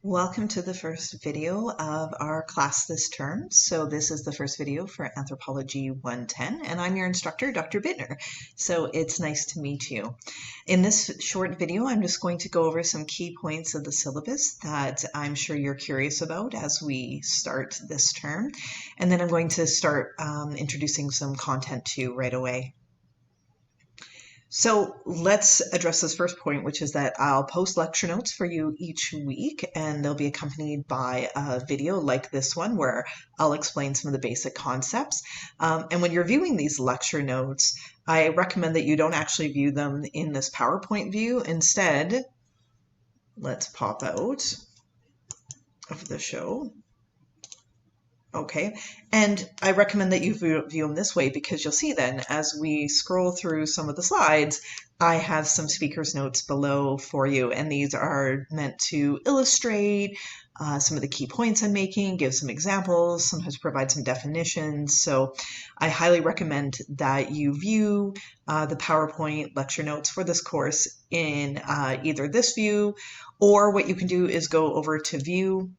Welcome to the first video of our class this term. So this is the first video for Anthropology 110, and I'm your instructor, Dr. Biittner. So it's nice to meet you. In this short video, I'm just going to go over some key points of the syllabus that I'm sure you're curious about as we start this term. And then I'm going to start introducing some content to you right away. So let's address this first point, which is that I'll post lecture notes for you each week, and they'll be accompanied by a video like this one where I'll explain some of the basic concepts. And when you're viewing these lecture notes, I recommend that you don't actually view them in this PowerPoint view. Instead, let's pop out of the show. Okay, and I recommend that you view them this way because you'll see then as we scroll through some of the slides, I have some speaker's notes below for you, and these are meant to illustrate some of the key points I'm making, give some examples, sometimes provide some definitions. So I highly recommend that you view the PowerPoint lecture notes for this course in either this view, or what you can do is go over to View.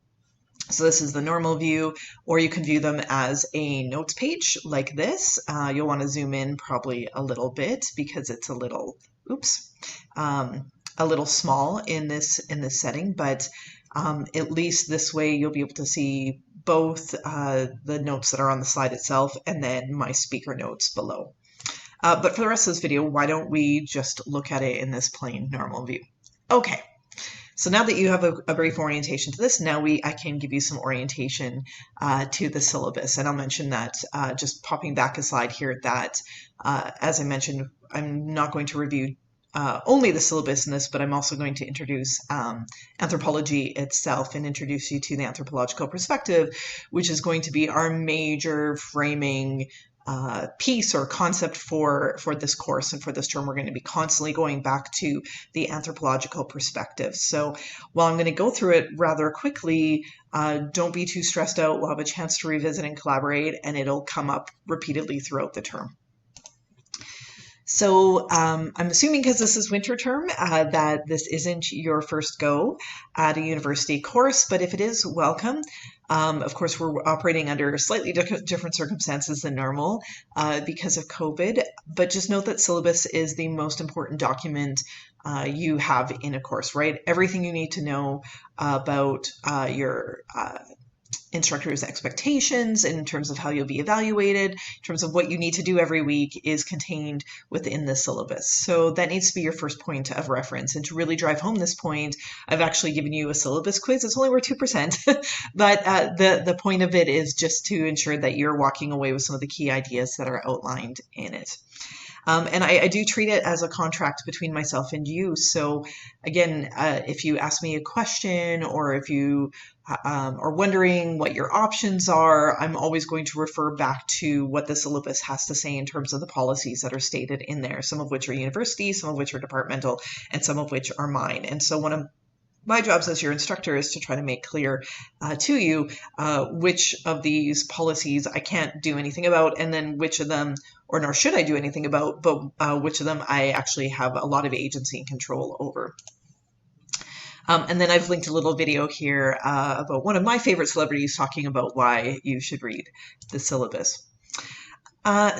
So this is the normal view, or you can view them as a notes page like this. You'll want to zoom in probably a little bit because it's a little, a little small in this setting, but at least this way you'll be able to see both the notes that are on the slide itself and then my speaker notes below. But for the rest of this video, why don't we just look at it in this plain normal view? Okay. So now that you have a brief orientation to this, now I can give you some orientation to the syllabus. And I'll mention that just popping back a slide here that, as I mentioned, I'm not going to review only the syllabus in this, but I'm also going to introduce anthropology itself and introduce you to the anthropological perspective, which is going to be our major framing piece or concept for this course and for this term. We're going to be constantly going back to the anthropological perspective. So while I'm going to go through it rather quickly, don't be too stressed out. We'll have a chance to revisit and collaborate, and it'll come up repeatedly throughout the term. So I'm assuming because this is winter term that this isn't your first go at a university course, but if it is, welcome. Of course, we're operating under slightly different circumstances than normal because of COVID, but just note that syllabus is the most important document you have in a course, right? Everything you need to know about your instructor's expectations in terms of how you'll be evaluated, in terms of what you need to do every week is contained within the syllabus. So that needs to be your first point of reference. And to really drive home this point, I've actually given you a syllabus quiz. It's only worth 2%, but the point of it is just to ensure that you're walking away with some of the key ideas that are outlined in it. And I do treat it as a contract between myself and you. So again, if you ask me a question or if you are wondering what your options are, I'm always going to refer back to what the syllabus has to say in terms of the policies that are stated in there, some of which are university, some of which are departmental, and some of which are mine. And so one of my jobs as your instructor is to try to make clear to you which of these policies I can't do anything about, and then which of them, or nor should I do anything about, but which of them I actually have a lot of agency and control over. And then I've linked a little video here about one of my favorite celebrities talking about why you should read the syllabus.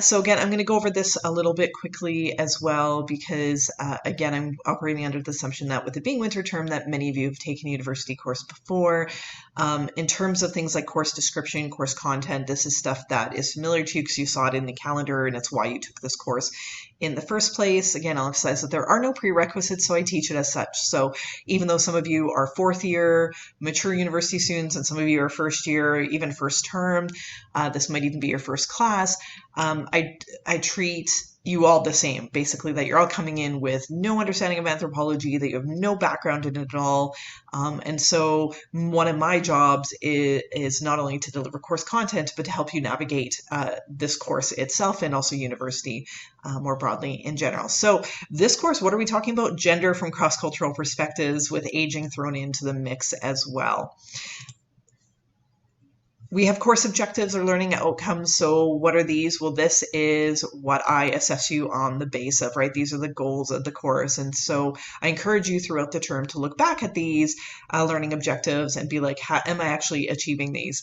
So again, I'm going to go over this a little bit quickly as well because, again, I'm operating under the assumption that with it being winter term that many of you have taken a university course before. In terms of things like course description, course content, this is stuff that is familiar to you because you saw it in the calendar and it's why you took this course in the first place. Again, I'll emphasize that there are no prerequisites, so I teach it as such. So even though some of you are fourth year, mature university students, and some of you are first year, even first term, this might even be your first class, I treat you all the same, basically, that you're all coming in with no understanding of anthropology, that you have no background in it at all. And so one of my jobs is not only to deliver course content, but to help you navigate this course itself and also university more broadly in general. So this course, what are we talking about? Gender from cross-cultural perspectives with aging thrown into the mix as well. We have course objectives or learning outcomes. So what are these? Well, this is what I assess you on the base of, right? These are the goals of the course. And so I encourage you throughout the term to look back at these learning objectives and be like, am I actually achieving these?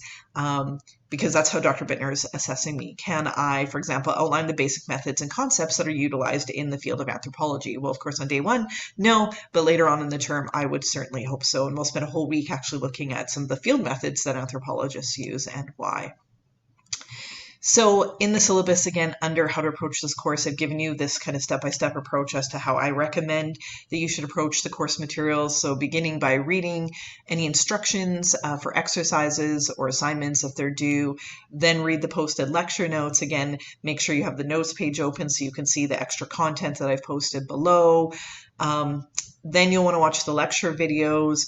Because that's how Dr. Biittner is assessing me. Can I, for example, outline the basic methods and concepts that are utilized in the field of anthropology? Well, of course, on day one, no, but later on in the term, I would certainly hope so. And we'll spend a whole week actually looking at some of the field methods that anthropologists use and why. So in the syllabus, again, under how to approach this course, I've given you this kind of step-by-step approach as to how I recommend that you should approach the course materials. So beginning by reading any instructions for exercises or assignments if they're due, then read the posted lecture notes. Again, make sure you have the notes page open so you can see the extra content that I've posted below. Then you'll want to watch the lecture videos.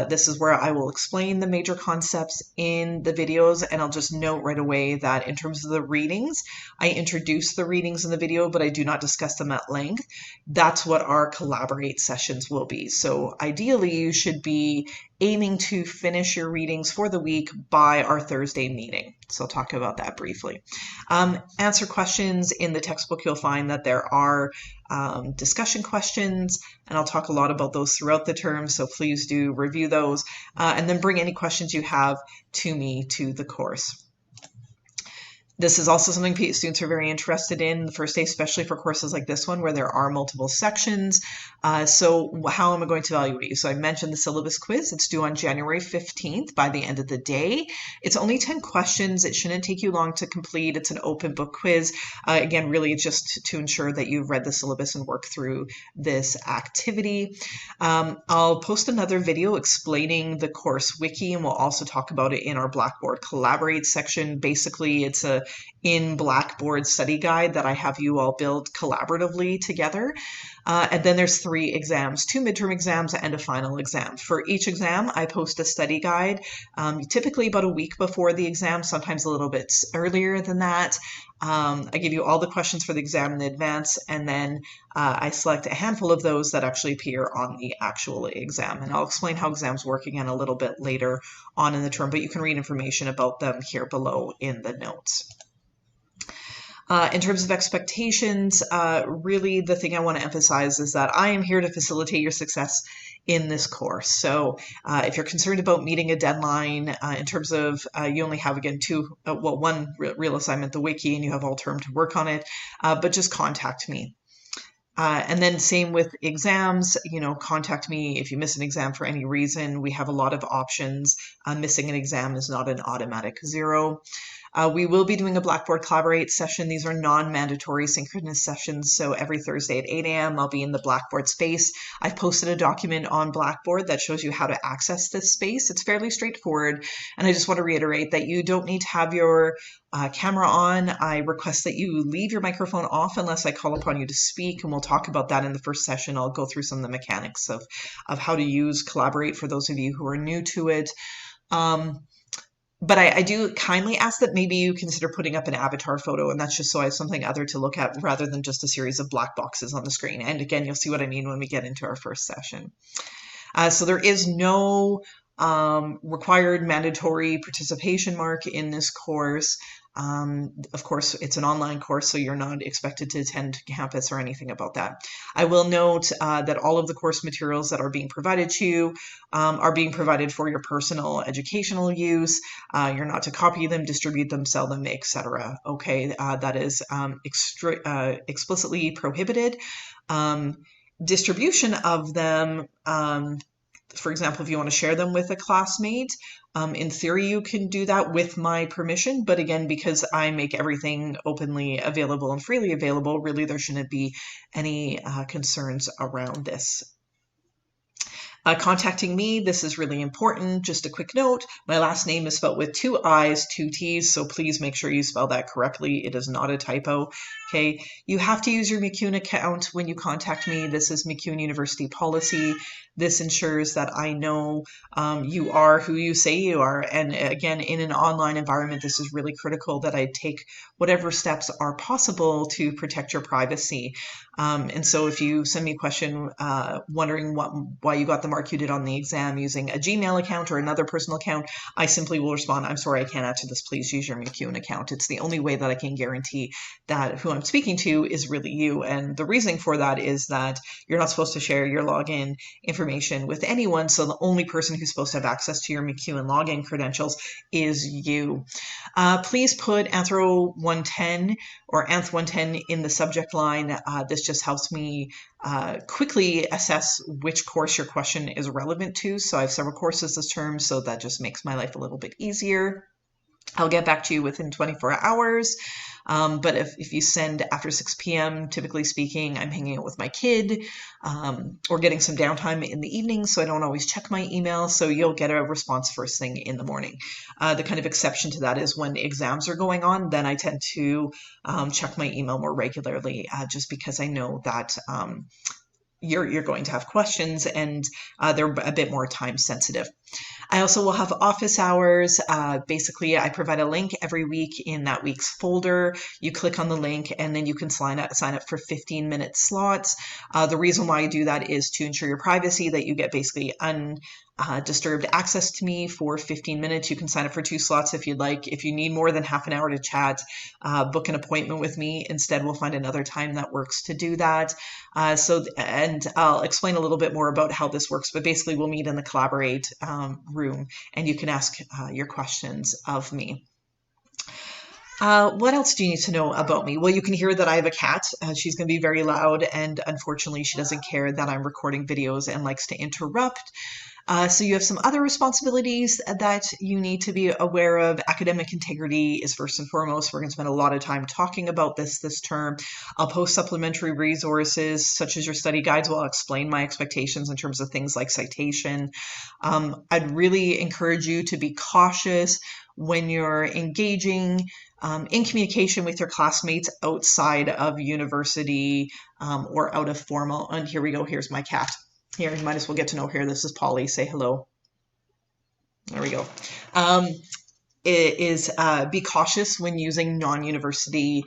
This is where I will explain the major concepts in the videos, and I'll just note right away that in terms of the readings, I introduce the readings in the video, but I do not discuss them at length. That's what our collaborate sessions will be. So ideally, you should be aiming to finish your readings for the week by our Thursday meeting. So I'll talk about that briefly. Answer questions. In the textbook, you'll find that there are discussion questions, and I'll talk a lot about those throughout the term, so please do review those, and then bring any questions you have to me to the course. This is also something students are very interested in the first day, especially for courses like this one where there are multiple sections. So how am I going to evaluate you? So I mentioned the syllabus quiz. It's due on January 15th by the end of the day. It's only 10 questions. It shouldn't take you long to complete. It's an open book quiz. Again, really just to ensure that you've read the syllabus and worked through this activity. I'll post another video explaining the course wiki, and we'll also talk about it in our Blackboard Collaborate section. Basically, it's a in Blackboard study guide that I have you all build collaboratively together. And then there's 3 exams, 2 midterm exams and a final exam. For each exam, I post a study guide, typically about a week before the exam, sometimes a little bit earlier than that. I give you all the questions for the exam in advance, and then I select a handful of those that actually appear on the actual exam. And I'll explain how exams work again a little bit later on in the term, but you can read information about them here below in the notes. In terms of expectations, really the thing I want to emphasize is that I am here to facilitate your success in this course. So if you're concerned about meeting a deadline in terms of you only have, again, one real assignment, the wiki, and you have all term to work on it, but just contact me. And then same with exams, contact me if you miss an exam for any reason. We have a lot of options. Missing an exam is not an automatic 0. We will be doing a Blackboard Collaborate session. These are non-mandatory synchronous sessions. So every Thursday at 8 a.m. I'll be in the Blackboard space. I've posted a document on Blackboard that shows you how to access this space. It's fairly straightforward. And I just want to reiterate that you don't need to have your camera on. I request that you leave your microphone off unless I call upon you to speak. And we'll talk about that in the first session. I'll go through some of the mechanics of how to use Collaborate for those of you who are new to it. But I do kindly ask that maybe you consider putting up an avatar photo, and that's just so I have something other to look at rather than just a series of black boxes on the screen. And again, you'll see what I mean when we get into our first session. So there is no required mandatory participation mark in this course. Of course, it's an online course, so you're not expected to attend campus or anything about that. I will note that all of the course materials that are being provided to you are being provided for your personal educational use. You're not to copy them, distribute them, sell them, etc. Okay, that is explicitly prohibited. Distribution of them, for example, if you want to share them with a classmate, in theory, you can do that with my permission. But again, because I make everything openly available and freely available, really there shouldn't be any concerns around this. Contacting me, this is really important. Just a quick note, my last name is spelled with 2 I's, 2 T's, so please make sure you spell that correctly. It is not a typo. Okay, you have to use your McEwen account when you contact me. This is McEwen University policy. This ensures that I know you are who you say you are. And again, in an online environment, this is really critical that I take whatever steps are possible to protect your privacy. And so if you send me a question wondering why you got the mark you did on the exam using a Gmail account or another personal account, I simply will respond, I'm sorry, I can't answer this. Please use your McEwen account. It's the only way that I can guarantee that who I'm speaking to is really you. And the reasoning for that is that you're not supposed to share your login information with anyone. So the only person who's supposed to have access to your McEwen login credentials is you. Please put Anthro110 or Anth110 in the subject line. This just helps me quickly assess which course your question is relevant to. So I have several courses this term, so that just makes my life a little bit easier. I'll get back to you within 24 hours. But if you send after 6 p.m., typically speaking, I'm hanging out with my kid or getting some downtime in the evening, so I don't always check my email. So you'll get a response first thing in the morning. The kind of exception to that is when exams are going on, then I tend to check my email more regularly just because I know that you're going to have questions and they're a bit more time sensitive. I also will have office hours. Basically, I provide a link every week in that week's folder. You click on the link and then you can sign up for 15-minute slots. The reason why I do that is to ensure your privacy, that you get basically undisturbed access to me for 15 minutes. You can sign up for 2 slots if you'd like. If you need more than half an hour to chat, book an appointment with me. Instead, we'll find another time that works to do that. And I'll explain a little bit more about how this works, but basically we'll meet in the Collaborate room and you can ask your questions of me. What else do you need to know about me? Well, you can hear that I have a cat. She's going to be very loud, and unfortunately she doesn't care that I'm recording videos and likes to interrupt. So you have some other responsibilities that you need to be aware of. Academic integrity is first and foremost. We're going to spend a lot of time talking about this term. I'll post supplementary resources such as your study guides where I'll explain my expectations in terms of things like citation. I'd really encourage you to be cautious when you're engaging in communication with your classmates outside of university or out of formal. And here we go. Here's my cat. Here, you might as well get to know her. This is Polly. Say hello. There we go. Be cautious when using non-university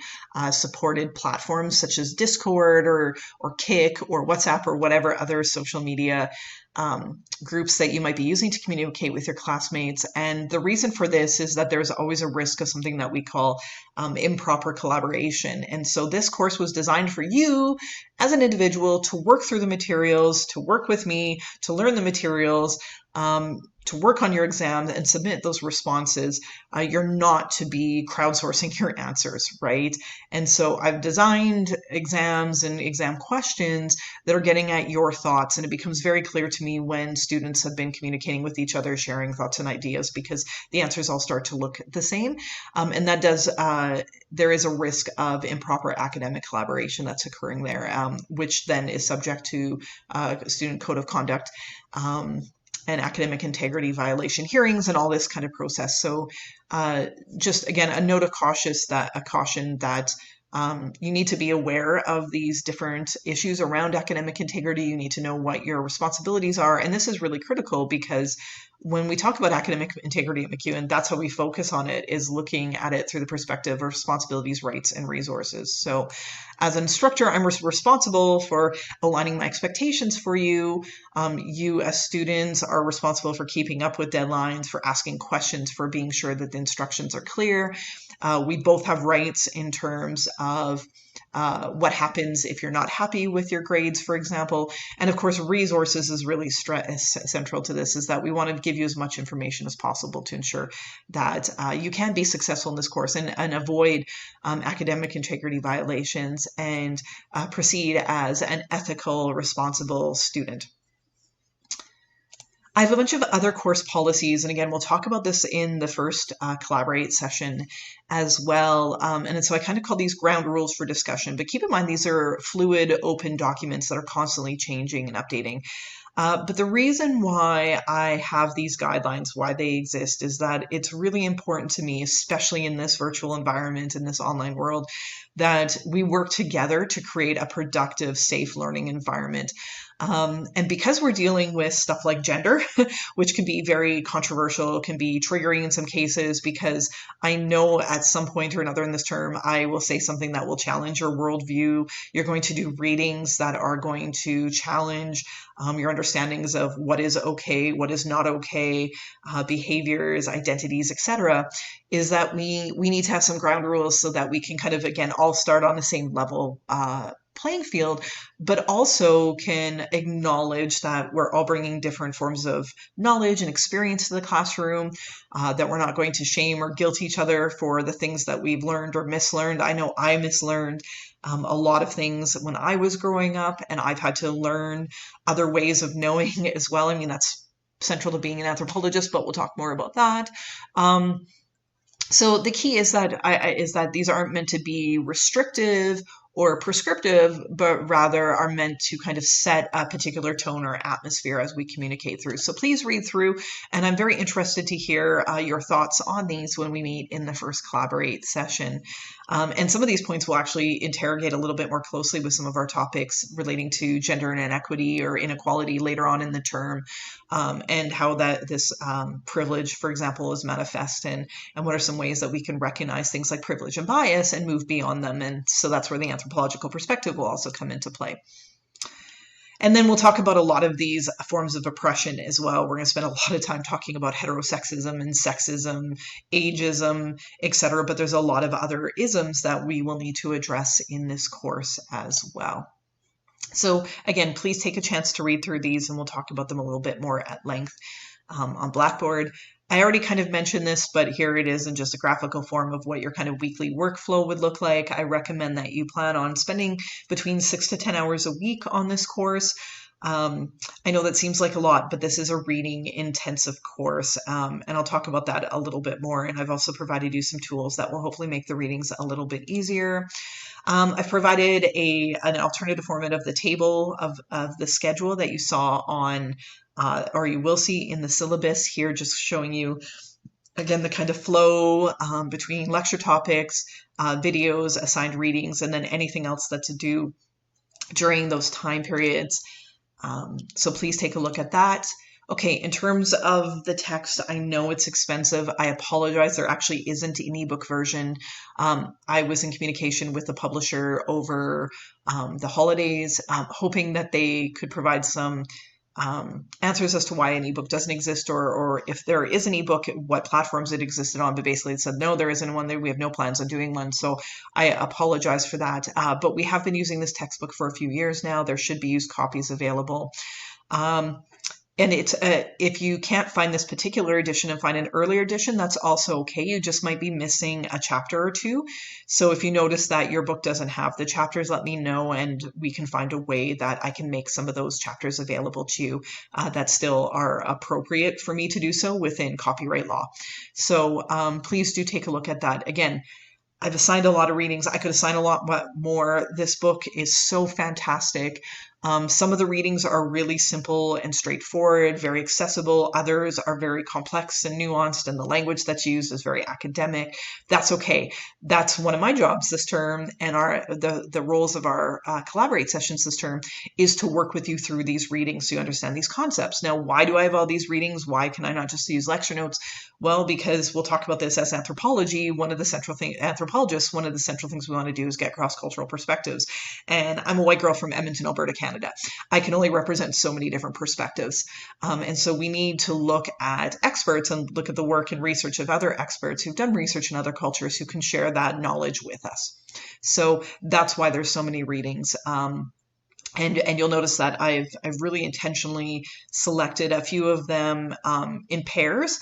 supported platforms such as Discord or Kik or WhatsApp or whatever other social media groups that you might be using to communicate with your classmates. And the reason for this is that there's always a risk of something that we call improper collaboration. And so this course was designed for you as an individual to work through the materials, to work with me, to learn the materials, to work on your exams and submit those responses. You're not to be crowdsourcing your answers, right? And so I've designed exams and exam questions that are getting at your thoughts, and it becomes very clear to me when students have been communicating with each other, sharing thoughts and ideas, because the answers all start to look the same. And that does, there is a risk of improper academic collaboration that's occurring there, which then is subject to student code of conduct and academic integrity violation hearings and all this kind of process. So just again, a note of caution that you need to be aware of these different issues around academic integrity. You need to know what your responsibilities are. And this is really critical because when we talk about academic integrity at McEwen, that's how we focus on it, is looking at it through the perspective of responsibilities, rights, and resources. So as an instructor, I'm responsible for aligning my expectations for you. You as students are responsible for keeping up with deadlines, for asking questions, for being sure that the instructions are clear. We both have rights in terms of what happens if you're not happy with your grades, for example. And of course, resources is really central to this, is that we want to give you as much information as possible to ensure that you can be successful in this course and avoid academic integrity violations and proceed as an ethical, responsible student. I have a bunch of other course policies, and again, we'll talk about this in the first Collaborate session as well. And so I kind of call these ground rules for discussion, but keep in mind these are fluid, open documents that are constantly changing and updating. But the reason why I have these guidelines, why they exist, is that it's really important to me, especially in this virtual environment, in this online world, that we work together to create a productive, safe learning environment. And because we're dealing with stuff like gender, which can be very controversial, can be triggering in some cases, because I know at some point or another in this term, I will say something that will challenge your worldview. You're going to do readings that are going to challenge your understandings of what is okay, what is not okay, behaviors, identities, etc. Is that we need to have some ground rules so that we can kind of, again, all start on the same level playing field, but also can acknowledge that we're all bringing different forms of knowledge and experience to the classroom, that we're not going to shame or guilt each other for the things that we've learned or mislearned. I know I mislearned a lot of things when I was growing up, and I've had to learn other ways of knowing as well. I mean, that's central to being an anthropologist, but we'll talk more about that. So the key is that these aren't meant to be restrictive or prescriptive, but rather are meant to kind of set a particular tone or atmosphere as we communicate through. So please read through, and I'm very interested to hear your thoughts on these when we meet in the first Collaborate session. And some of these points will actually interrogate a little bit more closely with some of our topics relating to gender and inequity or inequality later on in the term, and how this privilege, for example, is manifest, and what are some ways that we can recognize things like privilege and bias and move beyond them. And so that's where the anthropological perspective will also come into play. And then we'll talk about a lot of these forms of oppression as well. We're going to spend a lot of time talking about heterosexism and sexism, ageism, etc. But there's a lot of other isms that we will need to address in this course as well. So again, please take a chance to read through these, and we'll talk about them a little bit more at length on Blackboard. I already kind of mentioned this, but here it is in just a graphical form of what your kind of weekly workflow would look like. I recommend that you plan on spending between 6 to 10 hours a week on this course. I know that seems like a lot, but this is a reading intensive course, and I'll talk about that a little bit more. And I've also provided you some tools that will hopefully make the readings a little bit easier. I've provided an alternative format of the table of the schedule that you saw on or you will see in the syllabus here, just showing you, again, the kind of flow between lecture topics, videos, assigned readings, and then anything else that's to do during those time periods. So please take a look at that. Okay, in terms of the text, I know it's expensive. I apologize. There actually isn't an ebook version. I was in communication with the publisher over the holidays, hoping that they could provide some answers as to why an ebook doesn't exist, or if there is an ebook, what platforms it existed on. But basically it said, no, there isn't one there. We have no plans on doing one. So I apologize for that. But we have been using this textbook for a few years now. There should be used copies available. And it's if you can't find this particular edition and find an earlier edition, that's also okay. You just might be missing a chapter or two. So if you notice that your book doesn't have the chapters, let me know, and we can find a way that I can make some of those chapters available to you that still are appropriate for me to do so within copyright law. So please do take a look at that. Again, I've assigned a lot of readings. I could assign a lot more. This book is so fantastic. Some of the readings are really simple and straightforward, very accessible. Others are very complex and nuanced, and the language that's used is very academic. That's okay. That's one of my jobs this term, and the roles of our Collaborate sessions this term is to work with you through these readings so you understand these concepts. Now, why do I have all these readings? Why can I not just use lecture notes? Well, because we'll talk about this as anthropologists, one of the central things we want to do is get cross-cultural perspectives. And I'm a white girl from Edmonton, Alberta, Canada. I can only represent so many different perspectives. And so we need to look at experts and look at the work and research of other experts who've done research in other cultures who can share that knowledge with us. So that's why there's so many readings. And you'll notice that I've really intentionally selected a few of them in pairs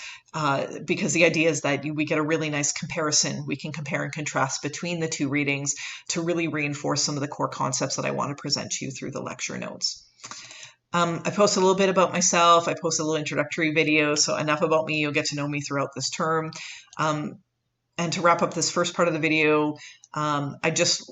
because the idea is that we get a really nice comparison. We can compare and contrast between the two readings to really reinforce some of the core concepts that I want to present to you through the lecture notes. I posted a little bit about myself. I posted a little introductory video. So enough about me. You'll get to know me throughout this term. And to wrap up this first part of the video, I just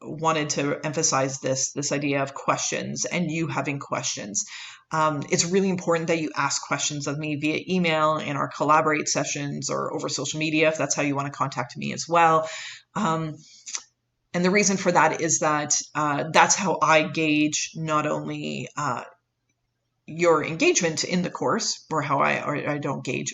wanted to emphasize this idea of questions and you having questions. It's really important that you ask questions of me via email in our Collaborate sessions or over social media, if that's how you want to contact me as well. And the reason for that is that that's how I gauge not only your engagement in the course, or how I gauge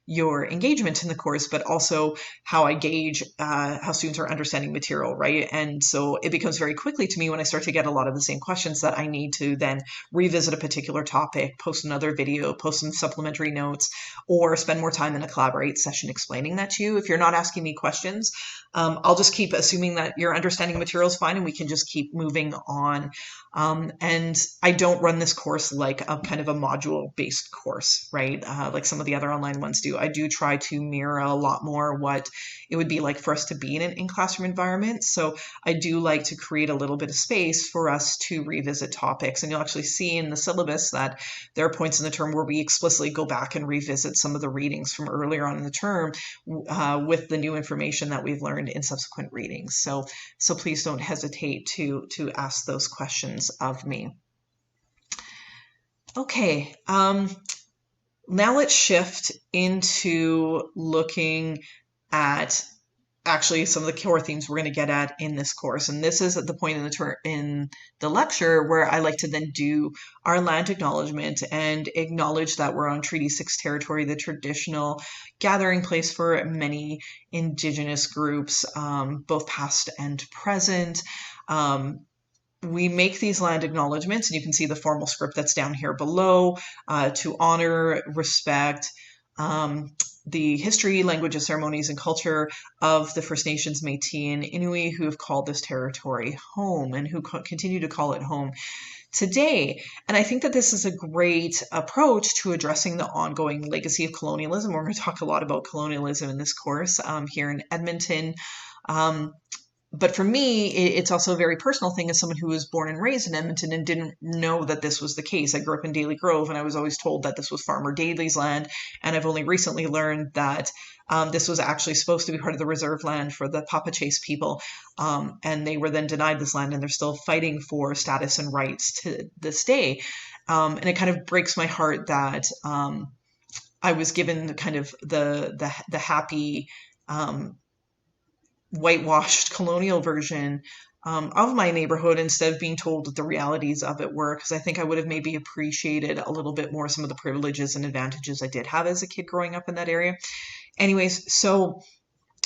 your engagement in the course, but also how I gauge how students are understanding material, right? And so it becomes very quickly to me when I start to get a lot of the same questions that I need to then revisit a particular topic, post another video, post some supplementary notes, or spend more time in a Collaborate session explaining that to you. If you're not asking me questions, I'll just keep assuming that your understanding material is fine and we can just keep moving on. And I don't run this course like a kind of a module-based course, right? Like some of the other online ones do. I do try to mirror a lot more what it would be like for us to be in an in-classroom environment. So I do like to create a little bit of space for us to revisit topics. And you'll actually see in the syllabus that there are points in the term where we explicitly go back and revisit some of the readings from earlier on in the term with the new information that we've learned in subsequent readings. So please don't hesitate to ask those questions of me. Okay, now let's shift into looking at actually some of the core themes we're going to get at in this course. And this is at the point in the lecture where I like to then do our land acknowledgement and acknowledge that we're on Treaty 6 territory, the traditional gathering place for many Indigenous groups, both past and present. We make these land acknowledgements, and you can see the formal script that's down here below, to honor, respect, the history, languages, ceremonies, and culture of the First Nations, Métis, and Inuit who have called this territory home and who continue to call it home today. And I think that this is a great approach to addressing the ongoing legacy of colonialism. We're going to talk a lot about colonialism in this course here in Edmonton. But for me, it's also a very personal thing as someone who was born and raised in Edmonton and didn't know that this was the case. I grew up in Daly Grove, and I was always told that this was Farmer Daly's land. And I've only recently learned that this was actually supposed to be part of the reserve land for the Papachase people. And they were then denied this land, and they're still fighting for status and rights to this day. And it kind of breaks my heart that I was given kind of the happy whitewashed colonial version of my neighborhood instead of being told what the realities of it were, because I think I would have maybe appreciated a little bit more some of the privileges and advantages I did have as a kid growing up in that area. Anyways, so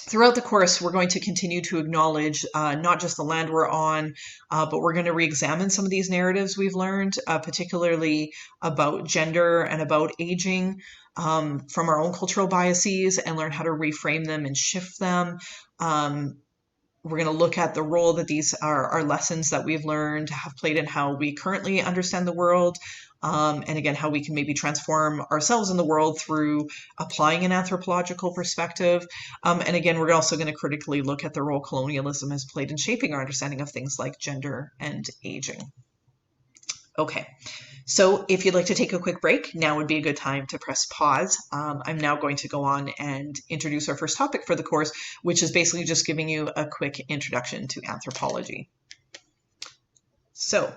throughout the course, we're going to continue to acknowledge not just the land we're on, but we're going to re-examine some of these narratives we've learned, particularly about gender and about aging, from our own cultural biases, and learn how to reframe them and shift them. We're going to look at the role that these are lessons that we've learned have played in how we currently understand the world. And again, how we can maybe transform ourselves in the world through applying an anthropological perspective. And again, we're also going to critically look at the role colonialism has played in shaping our understanding of things like gender and aging. Okay, so if you'd like to take a quick break, now would be a good time to press pause. I'm now going to go on and introduce our first topic for the course, which is basically just giving you a quick introduction to anthropology. So,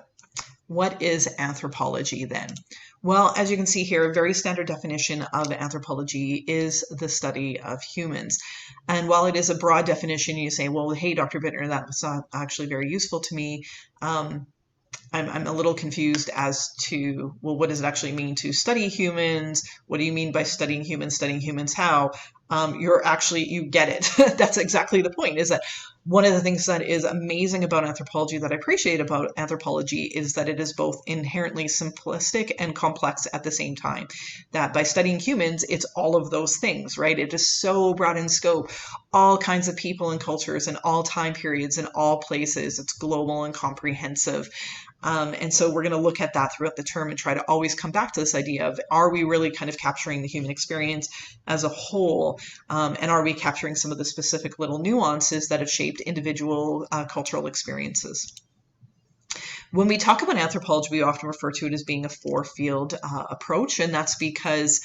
what is anthropology then? Well, as you can see here, a very standard definition of anthropology is the study of humans. And while it is a broad definition, you say, well, hey, Dr. Biittner, that was actually very useful to me. I'm a little confused as to, well, what does it actually mean to study humans? What do you mean by studying humans how? You get it. That's exactly the point, is that one of the things that is amazing about anthropology, that I appreciate about anthropology, is that it is both inherently simplistic and complex at the same time. That by studying humans, it's all of those things, right? It is so broad in scope, all kinds of people and cultures in all time periods in all places. It's global and comprehensive. And so we're going to look at that throughout the term and try to always come back to this idea of, are we really kind of capturing the human experience as a whole? And are we capturing some of the specific little nuances that have shaped individual cultural experiences? When we talk about anthropology, we often refer to it as being a four-field approach, and that's because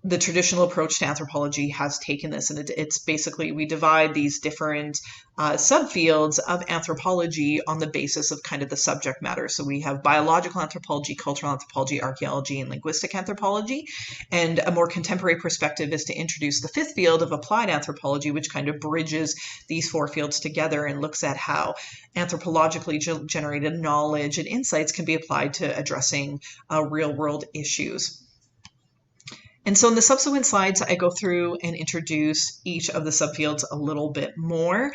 the traditional approach to anthropology has taken this, and it's basically, we divide these different subfields of anthropology on the basis of kind of the subject matter. So we have biological anthropology, cultural anthropology, archaeology, and linguistic anthropology. And a more contemporary perspective is to introduce the fifth field of applied anthropology, which kind of bridges these four fields together and looks at how anthropologically generated knowledge and insights can be applied to addressing real world issues. And so in the subsequent slides, I go through and introduce each of the subfields a little bit more.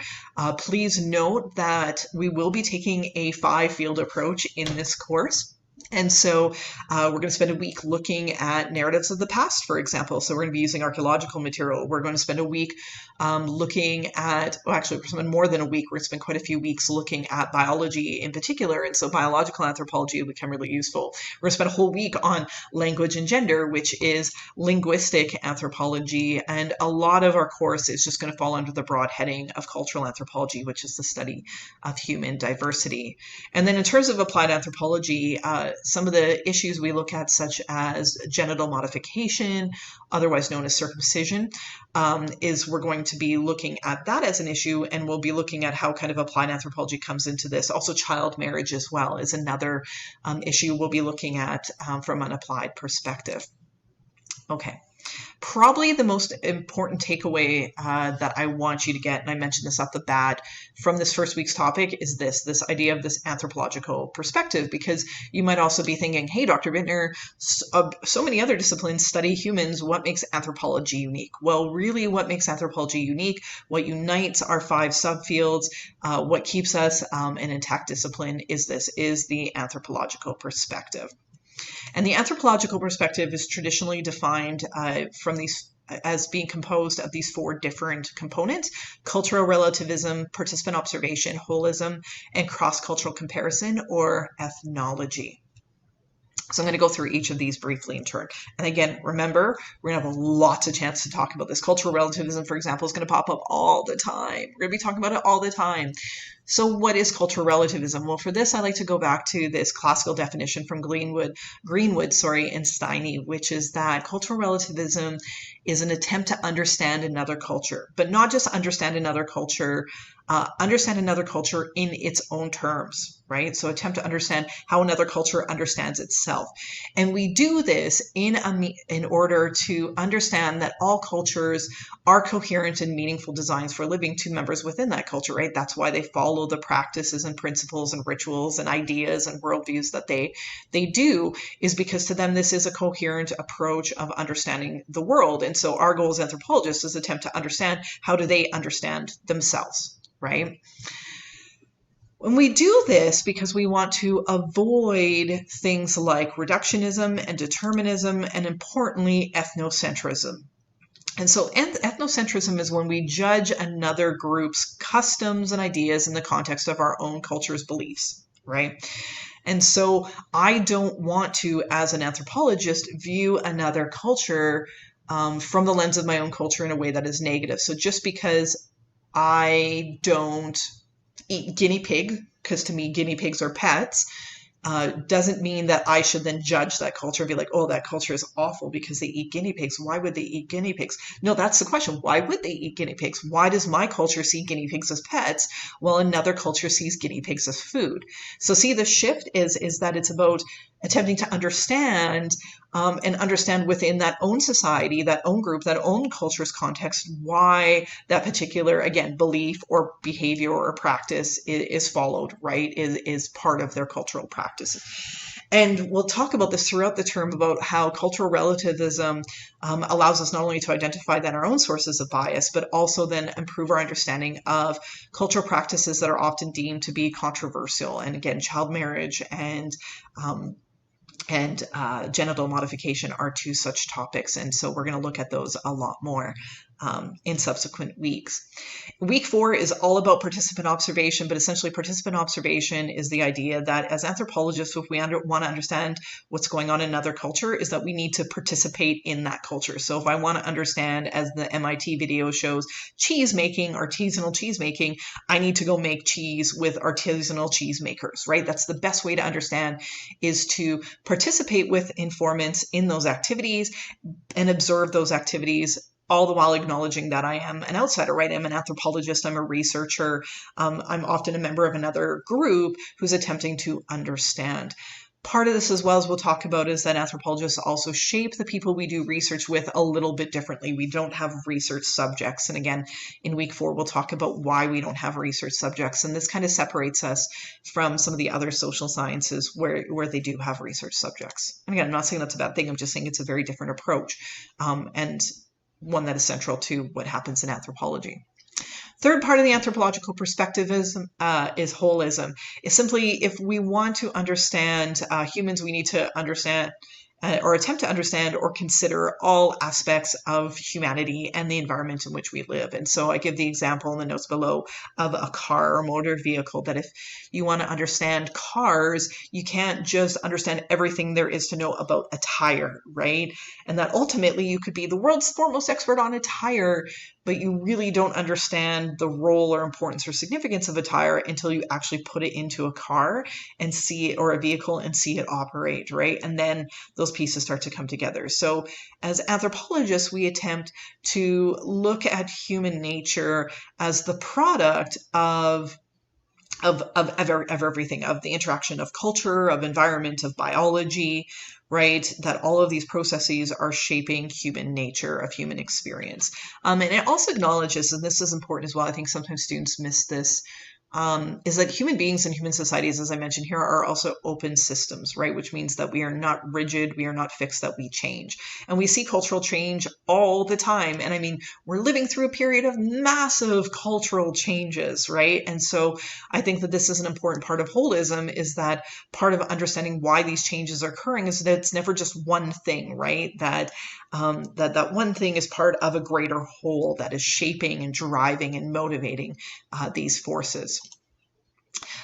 Please note that we will be taking a 5-field approach in this course. And so we're going to spend a week looking at narratives of the past, for example. So we're going to be using archaeological material. We're going to spend a week looking at, well, actually, we're going to spend more than a week. We're going to spend quite a few weeks looking at biology in particular. And so biological anthropology will become really useful. We're going to spend a whole week on language and gender, which is linguistic anthropology. And a lot of our course is just going to fall under the broad heading of cultural anthropology, which is the study of human diversity. And then in terms of applied anthropology, some of the issues we look at, such as genital modification, otherwise known as circumcision, is we're going to be looking at that as an issue, and we'll be looking at how kind of applied anthropology comes into this. Also, child marriage as well is another issue we'll be looking at from an applied perspective. Okay. Probably the most important takeaway that I want you to get, and I mentioned this off the bat, from this first week's topic is this idea of this anthropological perspective, because you might also be thinking, hey, Dr. Biittner, so many other disciplines study humans. What makes anthropology unique? Well, really what makes anthropology unique, what unites our 5 subfields, what keeps us an intact discipline is the anthropological perspective. And the anthropological perspective is traditionally defined as being composed of these 4 different components: cultural relativism, participant observation, holism, and cross-cultural comparison, or ethnology. So I'm going to go through each of these briefly in turn. And again, remember, we're going to have lots of chance to talk about this. Cultural relativism, for example, is going to pop up all the time. We're going to be talking about it all the time. So what is cultural relativism? Well, for this, I like to go back to this classical definition from Greenwood, and Steiny, which is that cultural relativism is an attempt to understand another culture, but not just understand another culture in its own terms, right? So attempt to understand how another culture understands itself. And we do this in order to understand that all cultures are coherent and meaningful designs for living to members within that culture, right? That's why they follow the practices and principles and rituals and ideas and worldviews that they do, is because to them this is a coherent approach of understanding the world. And so our goal as anthropologists is attempt to understand, how do they understand themselves, right? When we do this because we want to avoid things like reductionism and determinism, and importantly, ethnocentrism. And so ethnocentrism is when we judge another group's customs and ideas in the context of our own culture's beliefs, right? And so I don't want to, as an anthropologist, view another culture from the lens of my own culture in a way that is negative. So just because I don't eat guinea pig, because to me guinea pigs are pets, doesn't mean that I should then judge that culture and be like, oh, that culture is awful because they eat guinea pigs. Why would they eat guinea pigs? No, that's the question. Why would they eat guinea pigs? Why does my culture see guinea pigs as pets while another culture sees guinea pigs as food? So see, the shift is that it's about attempting to understand and understand within that own society, that own group, that own culture's context, why that particular, again, belief or behavior or practice is followed, right, is part of their cultural practices. And we'll talk about this throughout the term, about how cultural relativism allows us not only to identify then our own sources of bias, but also then improve our understanding of cultural practices that are often deemed to be controversial. And again, child marriage and genital modification are 2 such topics. And so we're going to look at those a lot more in subsequent weeks. Week 4 is all about participant observation, but essentially participant observation is the idea that as anthropologists, if we want to understand what's going on in another culture, is that we need to participate in that culture. So if I want to understand, as the MIT video shows, cheese making, artisanal cheese making, I need to go make cheese with artisanal cheese makers, right? That's the best way to understand, is to participate with informants in those activities and observe those activities, all the while acknowledging that I am an outsider, right? I'm an anthropologist, I'm a researcher, I'm often a member of another group who's attempting to understand. Part of this, as well as we'll talk about, is that anthropologists also shape the people we do research with a little bit differently. We don't have research subjects. And again, in week 4, we'll talk about why we don't have research subjects. And this kind of separates us from some of the other social sciences where they do have research subjects. And again, I'm not saying that's a bad thing. I'm just saying it's a very different approach, and one that is central to what happens in anthropology. Third part of the anthropological perspective is holism. It's simply, if we want to understand humans, we need to understand or attempt to understand or consider all aspects of humanity and the environment in which we live. And so I give the example in the notes below of a car or motor vehicle, that if you want to understand cars, you can't just understand everything there is to know about a tire, right? And that ultimately you could be the world's foremost expert on a tire, but you really don't understand the role or importance or significance of a tire until you actually put it into a car and see it, or a vehicle, and see it operate, right? And then those pieces start to come together. So as anthropologists, we attempt to look at human nature as the product of everything, of the interaction of culture, of environment, of biology, right? That all of these processes are shaping human nature, of human experience. And it also acknowledges, and this is important as well, I think sometimes students miss this, is that human beings and human societies, as I mentioned here, are also open systems, right? Which means that we are not rigid, we are not fixed, that we change. And we see cultural change all the time. And I mean, we're living through a period of massive cultural changes, right? And so I think that this is an important part of holism, is that part of understanding why these changes are occurring is that it's never just one thing, right? That one thing is part of a greater whole that is shaping and driving and motivating these forces.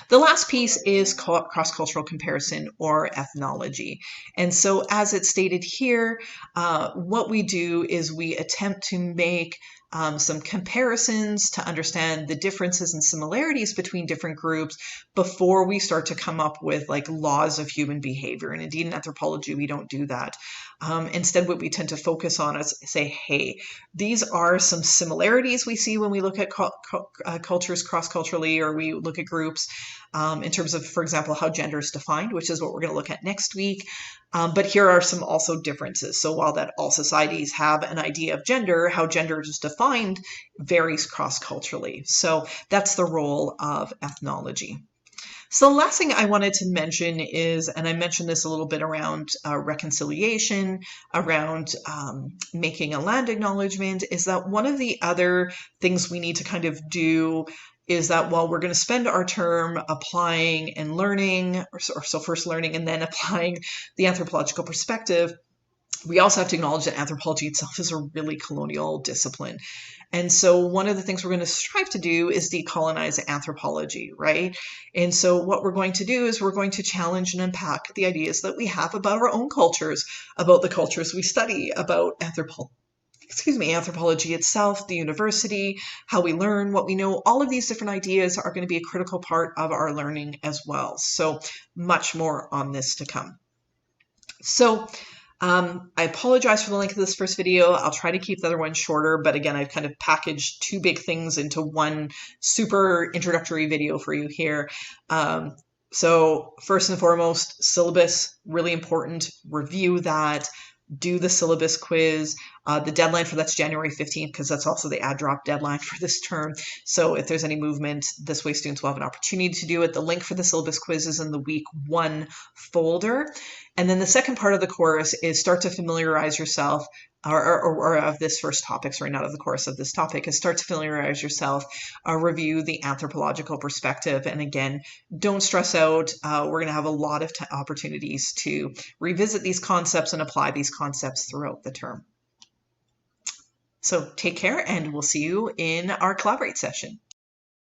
The last piece is cross-cultural comparison, or ethnology. And so as it's stated here, what we do is we attempt to make some comparisons to understand the differences and similarities between different groups before we start to come up with like laws of human behavior. And indeed, in anthropology, we don't do that. Instead, what we tend to focus on is say, hey, these are some similarities we see when we look at cultures cross-culturally, or we look at groups in terms of, for example, how gender is defined, which is what we're going to look at next week. But here are some also differences. So while that all societies have an idea of gender, how gender is defined varies cross-culturally. So that's the role of ethnology. So the last thing I wanted to mention is, and I mentioned this a little bit around reconciliation, around making a land acknowledgement, is that one of the other things we need to kind of do is that while we're going to spend our term applying and learning, so first learning and then applying the anthropological perspective, we also have to acknowledge that anthropology itself is a really colonial discipline. And so one of the things we're going to strive to do is decolonize anthropology, right? And so what we're going to do is we're going to challenge and unpack the ideas that we have about our own cultures, about the cultures we study, about anthropology itself, the university, how we learn, what we know. All of these different ideas are going to be a critical part of our learning as well. So much more on this to come. So I apologize for the length of this first video. I'll try to keep the other one shorter, but again, I've kind of packaged two big things into one super introductory video for you here. So first and foremost, syllabus, really important. Review that. Do the syllabus quiz. The deadline for that's January 15th, because that's also the add drop deadline for this term. So if there's any movement, this way students will have an opportunity to do it. The link for the syllabus quiz is in the week 1 folder. And then the second part of the course is start to familiarize yourself, or of this first topic, sorry, not of the course, of this topic, is start to familiarize yourself, review the anthropological perspective. And again, don't stress out. We're going to have a lot of opportunities to revisit these concepts and apply these concepts throughout the term. So take care, and we'll see you in our Collaborate session.